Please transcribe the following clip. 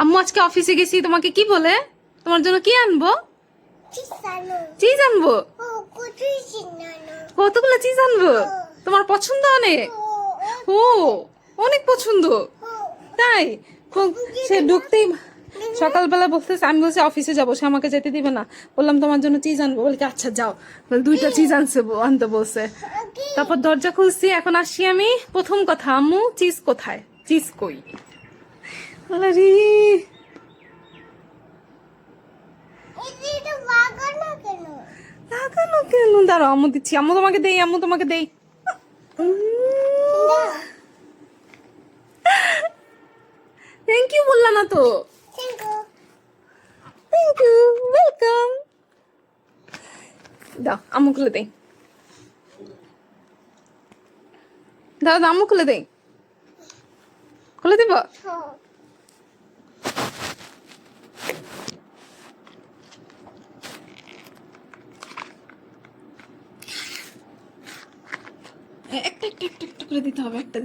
আম্মু আজকে অফিসে গেছি, তোমাকে কি বলে? তোমার জন্য কি আনবো? চিজ আনবো। কতগুলো চিজ আনবো? তোমার পছন্দ অনেক? ও, অনেক পছন্দ। তাই? সে ঢুকতেই সকালবেলা বলতেছে, আমি বলছি অফিসে যাবো, সে আমাকে যেতে দিবে না। বললাম তোমার জন্য চিজ আনবো, বলি আচ্ছা যাও। দুইটা চিজ আনতে বলছে। তারপর দরজা খুলছি, এখন আসছি আমি। প্রথম কথা, আম্মু চিজ কোথায়? চিজ কই? আরে লাগানো কেন? দাঁড়াও, আম্মু দিচ্ছি। আম্মু তোমাকে দেই, আম্মু তোমাকে দেই। থ্যাংক ইউ বললা না তো। Thank you, welcome. দাও, আম্মু খুলে দেই। দাও দাও, আম্মু খুলে দেই। খুলে দিব? একটা একটা একটা একটা করে দিতে হবে, একটা।